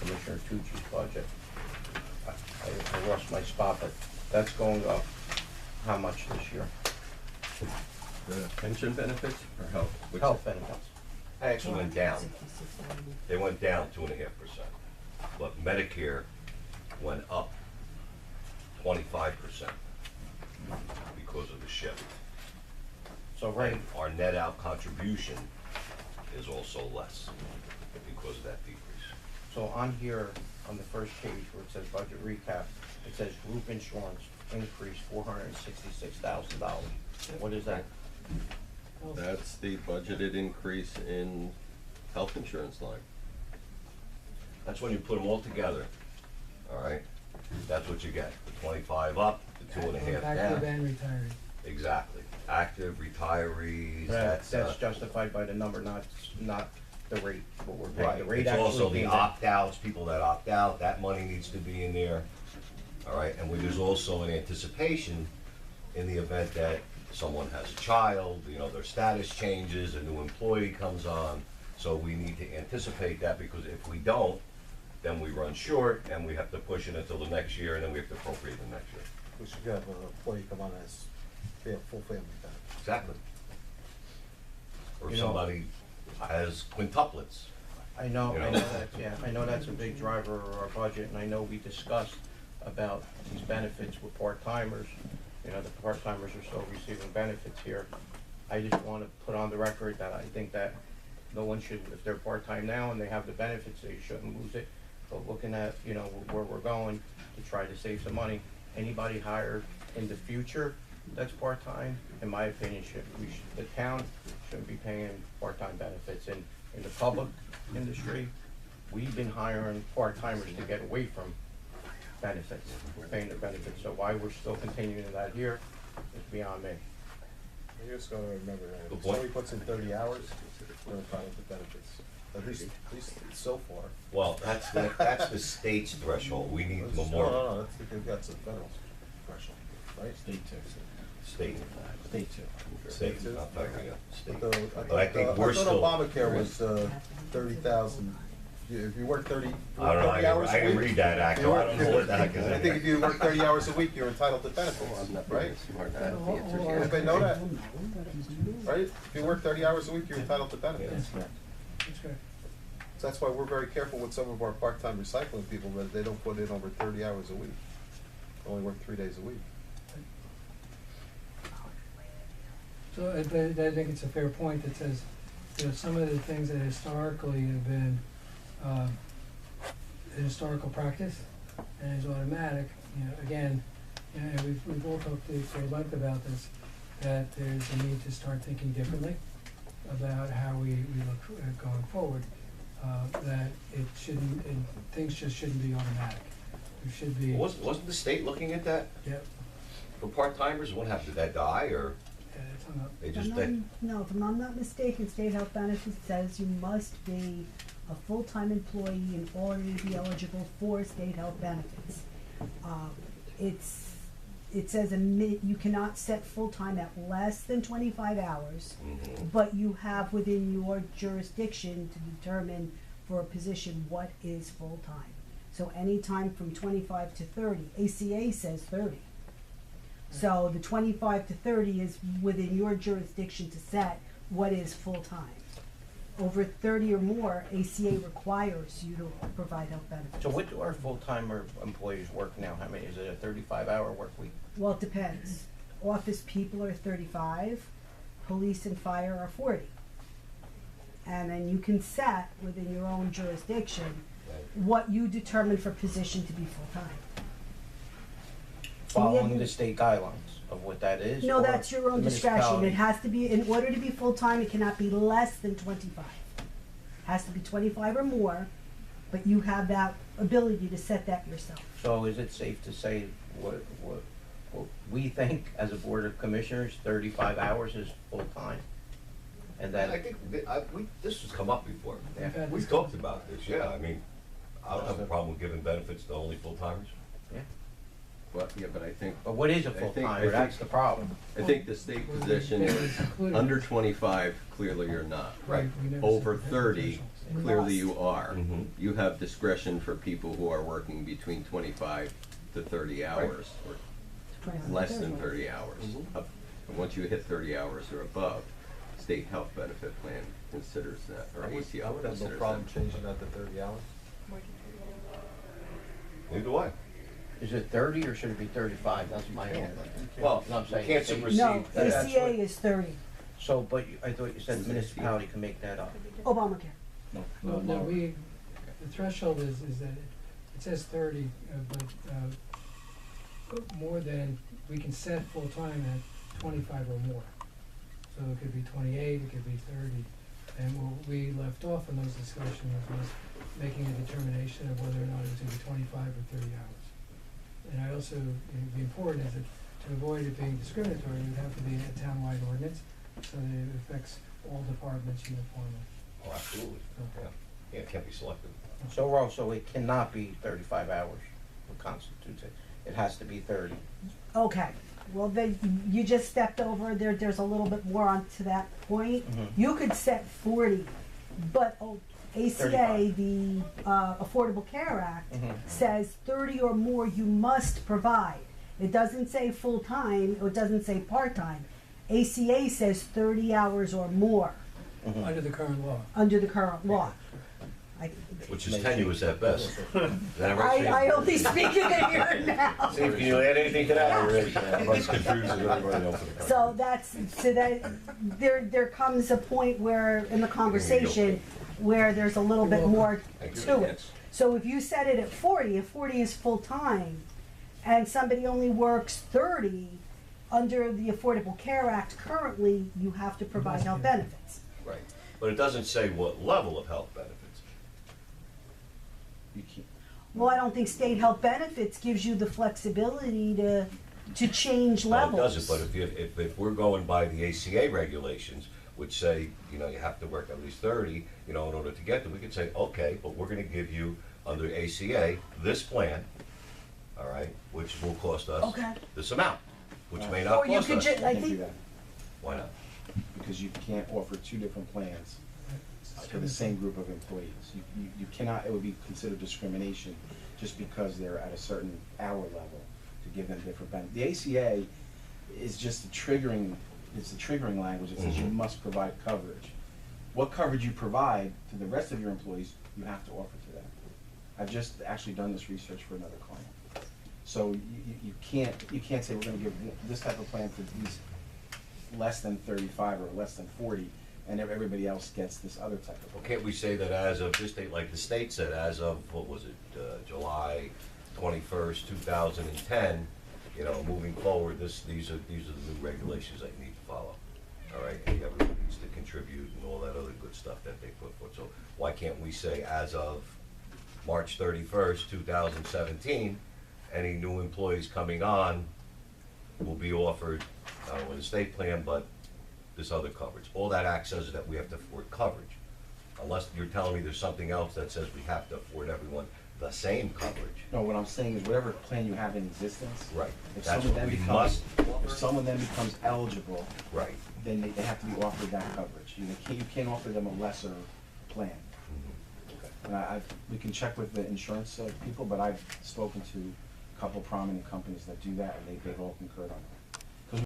Commissioner Tucci's budget. I lost my spot, but that's going up how much this year? The pension benefits or health? Which Health is- benefits. Actually went down. 66.90. They went down 2.5%. But Medicare went up 25% because of the shift. So right, And our net out contribution is also less because of that decrease. so on here, on the first page where it says budget recap, it says group insurance increased $466,000. What is that? That's the budgeted increase in health insurance line. That's when you put them all together, all right? That's what you get, the 25 up, the 2.5 Active down. and retired. Exactly. Active, retirees, That's that's, justified by the number, not the rate, what we're paying. right. The rate It's also actually the came down. opt-outs, people that opt out, that money needs to be in there, all right? And there's also an anticipation in the event that someone has a child, you know, their status changes, a new employee comes on. So we need to anticipate that, because if we don't, then we run short and we have to push it until the next year, and then we have to appropriate the next year. We should have an employee come on as full family benefit. Exactly. Or if You know- somebody has quintuplets. I know You know? that, yeah, I know that's a big driver of our budget, and I know we discussed about these benefits with part-timers. You know, the part-timers are still receiving benefits here. I just want to put on the record that I think that no one should, if they're part-time now and they have the benefits, they shouldn't lose it. But looking at, you know, where we're going to try to save some money, anybody hired in the future that's part-time, in my opinion, the town shouldn't be paying part-time benefits. And in the public industry, we've been hiring part-timers to get away from benefits, paying their benefits. So why we're still continuing that here is beyond me. You just gotta remember that Good if point. somebody puts in 30 hours, they're entitled to benefits. At least so far. Well, that's the state's threshold. We need No, more no, that's a federal threshold, right? state, State too? not federal, yeah, state. But But I think we're still. Obamacare was 30,000. If you work 30 I don't know, 30 hours I a didn't week. read that act, so I don't know what the heck is in I think if there. you work 30 hours a week, you're entitled to benefits, right? Anybody know that? Right? If you work 30 hours a week, you're entitled to benefits. That's correct. So that's why we're very careful with some of our part-time recycling people, that they don't put in over 30 hours a week. They only work 3 days a week. So I think it's a fair point that says, you know, some of the things that historically have been historical practice and is automatic, you know, again, you know, and we've all talked for length about this, that there's a need to start thinking differently about how we look going forward. That it shouldn't, things just shouldn't be automatic. It should be. Wasn't the state looking at that Yep. for part-timers? What happened, did that die, or It's hung up. they just, No, if I'm not mistaken, state health benefits says you must be a full-time employee in order to be eligible for state health benefits. It says you cannot set full-time at less than 25 hours, but you have within your jurisdiction to determine for a position what is full-time. So anytime from 25 to 30, ACA says 30. So the 25 to 30 is within your jurisdiction to set what is full-time. Over 30 or more, ACA requires you to provide health benefits. So what do our full-timer employees work now? How many, is it a 35-hour work week? Well, it depends. Office people are 35, police and fire are 40. And then you can set within your own jurisdiction what you determine for position to be full-time. Following the state guidelines of what that is? No, or that's your own the discretion. municipality? It has to be, in order to be full-time, it cannot be less than 25. Has to be 25 or more, but you have that ability to set that yourself. So is it safe to say what we think as a board of commissioners, 35 hours is full-time? And I then, think, this has come up before. Yeah. Had We this- talked about this, yeah, I mean, I don't have a problem with giving benefits to only full-timers. yeah, But, yeah, but I think, But what is a I think- full-timer? That's the problem. I think the state Well, position it's is included. under 25, clearly you're not. Right. We never Over said that 30, thresholds. clearly you are. Mhm. You have discretion for people who are working between 25 to 30 hours, or less than 30 hours. Up- and once you hit 30 hours or above, state health benefit plan considers that, or ACO considers that. changing that to 30 hours. Neither do I. Is it 30 or should it be 35? That's my own. Well, No, I'm you saying can't state- supersede. No, That's ACA what- is 30, So, but I thought you said the municipality can make that up. Obamacare. No, no, the threshold is that it says 30, but more than, we can set full-time at 25 or more. So it could be 28, it could be 30. And what we left off in those discussions was making a determination of whether or not it was gonna be 25 or 30 hours. And I also, it'd be important is that to avoid it being discriminatory, it would have to be a townwide ordinance, so that it affects all departments uniformly. Oh, absolutely. Okay. Yeah, it can't be selective. So, Ross, so it cannot be 35 hours, what constitutes it. It has to be 30. Okay, well, then, you just stepped over, there's a little bit more onto that point. Mhm. You could set 40, but ACA, 35. the Affordable Care Act, Mhm. says 30 or more you must provide. It doesn't say full-time, or it doesn't say part-time. ACA says 30 hours or more Under the current law. under the current law. Which is tenuous at best. Is that right, Steve? I only speak in the here and now. Steve, can you add anything to that? Everybody's confused as everybody else in the country. So there comes a point where, in the conversation, where there's a little bit more to it. So if you set it at 40, if 40 is full-time, and somebody only works 30, under the Affordable Care Act currently, you have to provide health benefits. Right, but it doesn't say what level of health benefits. You can't, Well, I don't think state health benefits gives you the flexibility to change No, it levels. doesn't, but if we're going by the ACA regulations, which say, you know, you have to work at least 30, you know, in order to get them, we could say, okay, but we're gonna give you, under ACA, this plan, all right, which will cost us Okay. this amount, which may not Or you cost could us. ju- I can't do think, that, Why not? because you can't offer two different plans for the same group of employees. You cannot, it would be considered discrimination just because they're at a certain hour level to give them different benefits. The ACA is just the triggering, it's the triggering language that says you Mhm. must provide coverage. What coverage you provide to the rest of your employees, you have to offer to them. I've just actually done this research for another client. So you can't say we're gonna give this type of plan to these less than 35 or less than 40, and everybody else gets this other type of. Well, can't we say that as of this date, like the state said, as of, what was it, July 21st, 2010, you know, moving forward, these are the new regulations that you need to follow, all right? And everyone needs to contribute and all that other good stuff that they put forth. So why can't we say as of March 31st, 2017, any new employees coming on will be offered, not only the state plan, but this other coverage. All that act says is that we have to afford coverage. Unless you're telling me there's something else that says we have to afford everyone the same coverage. No, what I'm saying is whatever plan you have in existence. Right. If That's someone what then we becomes, must if someone then becomes eligible, Right. then they have to be offered that coverage. You can't offer them a lesser plan. And we can check with the insurance people, but I've spoken to a couple prominent companies that do that, and they've all concurred on it.